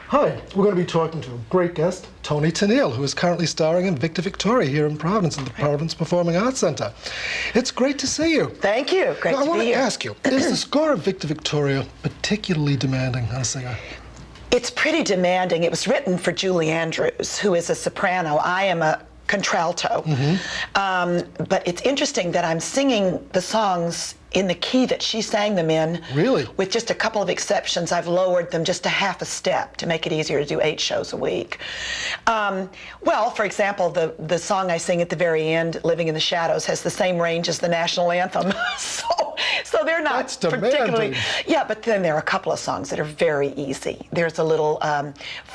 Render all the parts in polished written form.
Hi, we're going to be talking to a great guest, Toni Tennille, who is currently starring in Victor Victoria here in Providence at the Providence Performing Arts Center. It's great to see you. Thank you. Great now, to be here. I want to ask you, is the score of Victor Victoria particularly demanding on a singer? It's pretty demanding. It was written for Julie Andrews, who is a soprano. I am a contralto. But it's interesting that I'm singing the songs in the key that she sang them in. Really? With just a couple of exceptions, I've lowered them just a half a step to make it easier to do 8 shows a week. Well, for example, the song I sing at the very end, Living in the Shadows, has the same range as the national anthem. So they're not That's particularly... demanding. Yeah, but then there are a couple of songs that are very easy. There's a little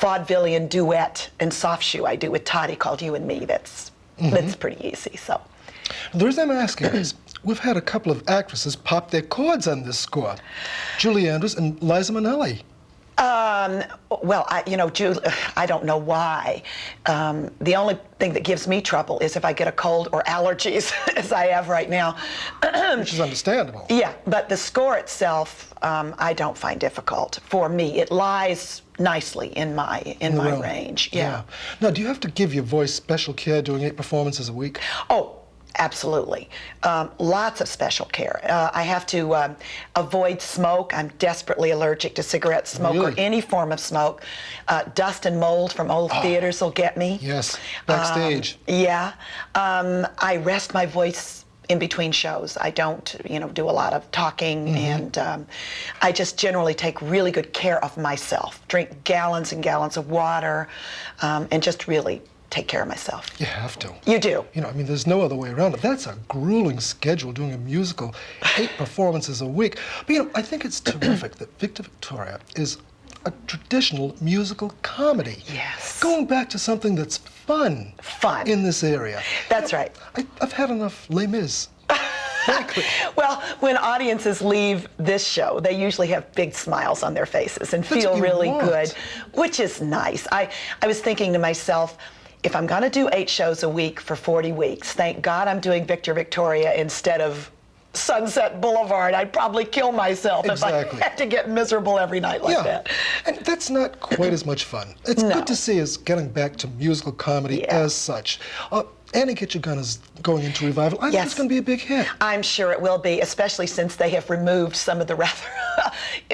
vaudevillian duet and soft shoe I do with Toddy called You and Me. That's pretty easy, so... The reason I'm asking is, we've had a couple of actresses pop their chords on this score. Julie Andrews and Liza Minnelli. Well, I don't know why. The only thing that gives me trouble is if I get a cold or allergies, as I have right now. Which is understandable. Yeah, but the score itself, I don't find difficult for me. It lies nicely in my range. Yeah. Now, do you have to give your voice special care doing 8 performances a week? Oh, absolutely. Lots of special care. I have to avoid smoke. I'm desperately allergic to cigarette smoke or any form of smoke. Dust and mold from old theaters will get me. Yes, backstage. Yeah. I rest my voice in between shows. I don't, do a lot of talking, and I just generally take really good care of myself. Drink gallons and gallons of water, and just really take care of myself. You have to. You do. There's no other way around it. That's a grueling schedule, doing a musical, 8 performances a week. But, I think it's terrific that Victor Victoria is a traditional musical comedy. Yes. Going back to something that's fun. Fun. In this area. That's right. I've had enough Les Mis. Frankly. Well, when audiences leave this show, they usually have big smiles on their faces and feel really good, which is nice. I was thinking to myself, if I'm going to do 8 shows a week for 40 weeks, thank God I'm doing Victor Victoria instead of Sunset Boulevard. I'd probably kill myself if I had to get miserable every night like that. And that's not quite as much fun. It's good to see us getting back to musical comedy as such. Annie Get Your Gun is going into revival. I think it's going to be a big hit. I'm sure it will be, especially since they have removed some of the rather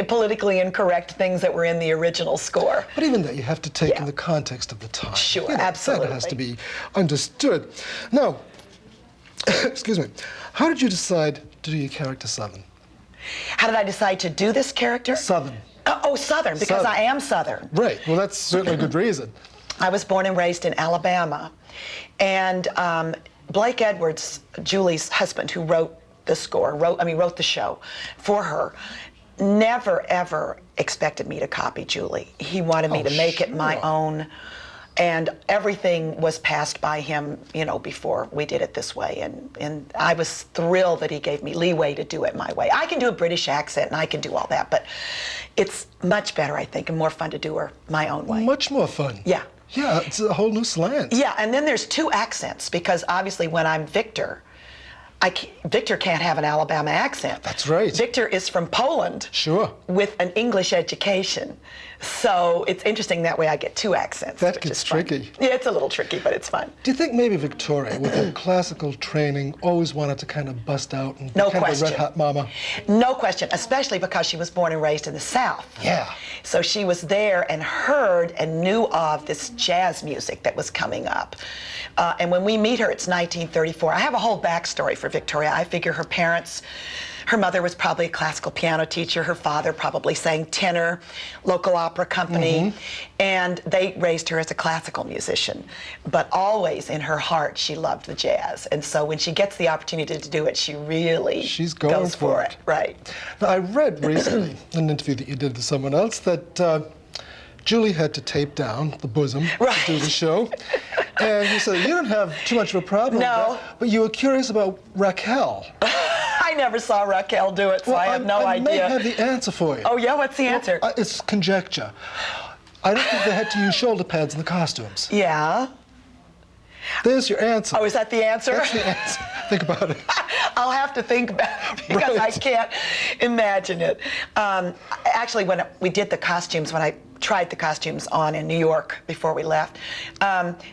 politically incorrect things that were in the original score. But even that, you have to take in the context of the time. Sure, absolutely. That has to be understood. Now, excuse me, how did you decide to do your character Southern? How did I decide to do this character? Southern. Southern, because I am Southern. Right, well, that's certainly a good reason. I was born and raised in Alabama, and Blake Edwards, Julie's husband, who wrote the score, wrote the show for her, never ever expected me to copy Julie. He wanted me to make it my own, and everything was passed by him, before we did it this way, and I was thrilled that he gave me leeway to do it my way. I can do a British accent, and I can do all that, but it's much better, I think, and more fun to do her my own way. Much more fun. Yeah. Yeah, it's a whole new slant. Yeah, and then there's 2 accents, because obviously when I'm Victor, Victor can't have an Alabama accent. That's right. Victor is from Poland. Sure. With an English education. So it's interesting that way I get 2 accents. That gets tricky. Yeah, it's a little tricky, but it's fun. Do you think maybe Victoria, with her classical training, always wanted to kind of bust out and be No kind question. of a red hot mama? No question, especially because she was born and raised in the South. Yeah. So she was there and heard and knew of this jazz music that was coming up. And when we meet her, it's 1934. I have a whole backstory for Victoria. I figure her mother was probably a classical piano teacher. Her father probably sang tenor, local opera company. And they raised her as a classical musician. But always in her heart, she loved the jazz. And so when she gets the opportunity to do it, she really goes for it. Right. Now, I read recently in an interview that you did with someone else that Julie had to tape down the bosom to do the show. And you said you didn't have too much of a problem with that, but you were curious about Raquel. I never saw Raquel do it, so I have no idea. I may have the answer for you. Oh, yeah? What's the answer? It's conjecture. I don't think they had to use shoulder pads in the costumes. Yeah? There's your answer. Oh, is that the answer? That's the answer. Think about it. I'll have to think about it because I can't imagine it. Actually, when we did the costumes, when I tried the costumes on in New York before we left,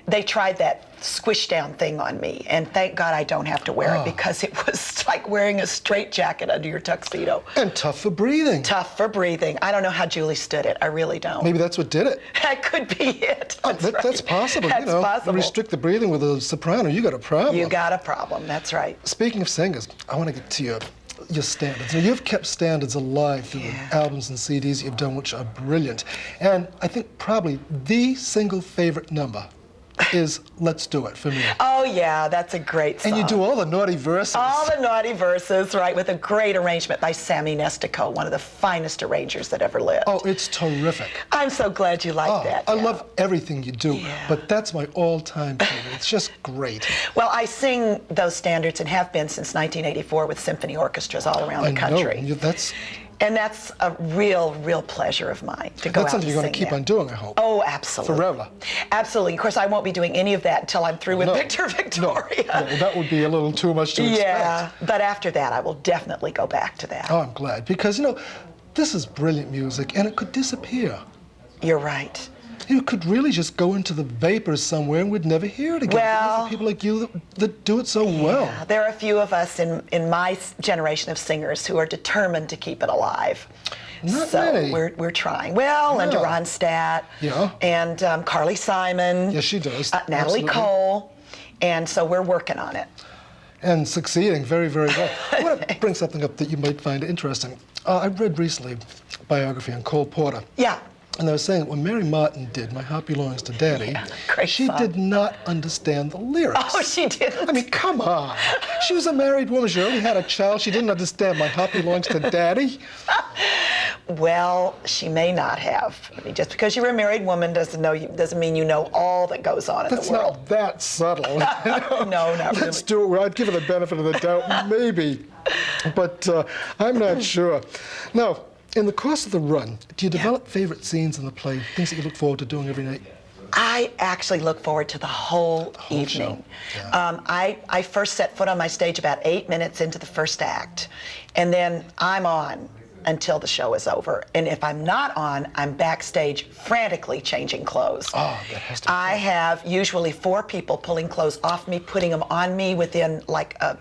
they tried that squish down thing on me, and thank God I don't have to wear it, because it was like wearing a straitjacket under your tuxedo. And tough for breathing. Tough for breathing. I don't know how Julie stood it. I really don't. Maybe that's what did it. That could be it. That's possible. That's possible. Restrict the breathing with a soprano, you got a problem. You got a problem. That's right. Speaking of singers, I want to get to your standards. Now, you've kept standards alive through the albums and CDs you've done, which are brilliant. And I think probably the single favorite number is Let's Do It for me. Oh, yeah, that's a great song. And you do all the naughty verses. All the naughty verses, right, with a great arrangement by Sammy Nestico, one of the finest arrangers that ever lived. Oh, it's terrific. I'm so glad you like that. I love everything you do, but that's my all-time favorite. It's just great. Well, I sing those standards and have been since 1984 with symphony orchestras all around the country. And that's a real pleasure of mine to go out and sing. That's something you're going to keep on doing, I hope. Oh, absolutely. Forever. Absolutely. Of course, I won't be doing any of that until I'm through with Victor Victoria. No, that would be a little too much to expect. Yeah, but after that, I will definitely go back to that. Oh, I'm glad, because, this is brilliant music, and it could disappear. You're right. You could really just go into the vapors somewhere and we'd never hear it again. Well, people like you that do it so well. There are a few of us in my generation of singers who are determined to keep it alive. Not many. We're trying. Well, Linda Ronstadt. Yeah. And Carly Simon. Yes, she does. Natalie Cole. And so we're working on it. And succeeding very, very well. I want to bring something up that you might find interesting. I read recently a biography on Cole Porter. Yeah. And they were saying that when Mary Martin did My Heart Belongs to Daddy, she did not understand the lyrics. Oh, she didn't? I mean, come on. She was a married woman. She already had a child. She didn't understand My Heart Belongs to Daddy. Well, she may not have. I mean, just because you're a married woman doesn't mean you know all that goes on in the world. That's not that subtle. No, not really. Let's do it where I'd give her the benefit of the doubt, maybe. But I'm not sure. Now, in the course of the run, do you develop favorite scenes in the play, things that you look forward to doing every night? I actually look forward to the whole evening. Yeah. I first set foot on my stage about 8 minutes into the first act, and then I'm on until the show is over. And if I'm not on, I'm backstage frantically changing clothes. Oh, that has to be I have usually 4 people pulling clothes off me, putting them on me within like a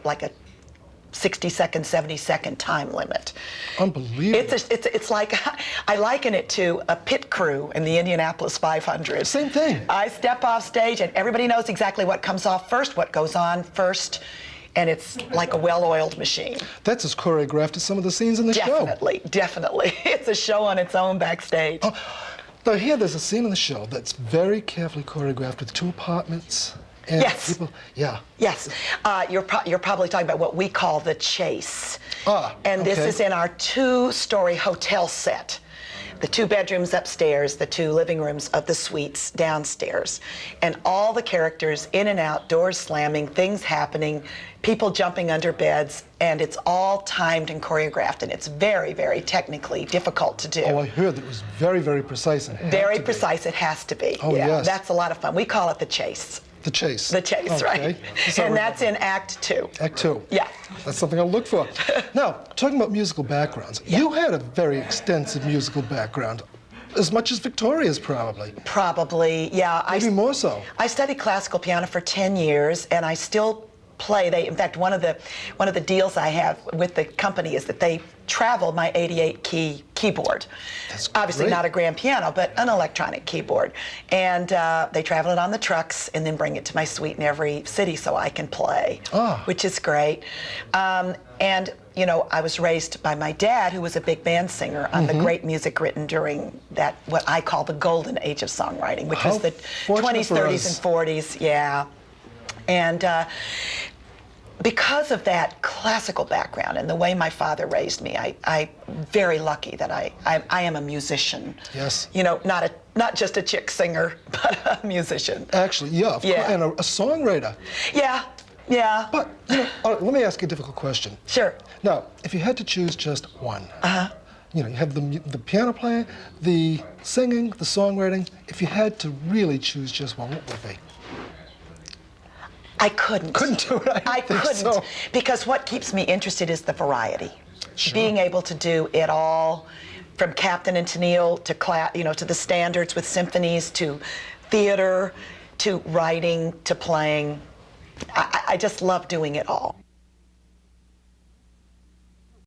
60-second, 70-second time limit. Unbelievable. It's like, I liken it to a pit crew in the Indianapolis 500. Same thing. I step off stage and everybody knows exactly what comes off first, what goes on first, and it's like a well-oiled machine. That's as choreographed as some of the scenes in the show. Definitely. It's a show on its own backstage. Oh, now here there's a scene in the show that's very carefully choreographed with 2 apartments. And yes. People, yeah. Yes. You're probably talking about what we call the chase. And this is in our 2-story hotel set. The 2 bedrooms upstairs, the 2 living rooms of the suites downstairs. And all the characters in and out, doors slamming, things happening, people jumping under beds, and it's all timed and choreographed, and it's very, very technically difficult to do. Oh, I heard that it was very, very precise. And very precise, it has to be. Oh, yes. That's a lot of fun. We call it the chase. The chase. The chase, okay. right. And that's in Act 2. Act 2. Yeah. That's something I'll look for. Now, talking about musical backgrounds, you had a very extensive musical background. As much as Victoria's, probably. Probably, yeah. Maybe more so. I studied classical piano for 10 years, and I still play. In fact, one of the deals I have with the company is that they travel my 88-key keyboard. That's obviously great. Not a grand piano, but an electronic keyboard. And they travel it on the trucks and then bring it to my suite in every city so I can play, which is great. And I was raised by my dad, who was a big band singer on the great music written during that, what I call the golden age of songwriting, which was the 20s, 30s, and 40s. Yeah. And because of that classical background and the way my father raised me, I'm very lucky that I am a musician. Yes. Not just a chick singer, but a musician. Actually, yeah, of course, and a songwriter. Yeah, yeah. But, let me ask you a difficult question. Sure. Now, if you had to choose just one, you have the piano playing, the singing, the songwriting. If you had to really choose just one, what would it be? I couldn't. Couldn't do it. I couldn't. So. Because what keeps me interested is the variety. Sure. Being able to do it all, from Captain and Tennille to to the standards with symphonies, to theater, to writing, to playing. I just love doing it all.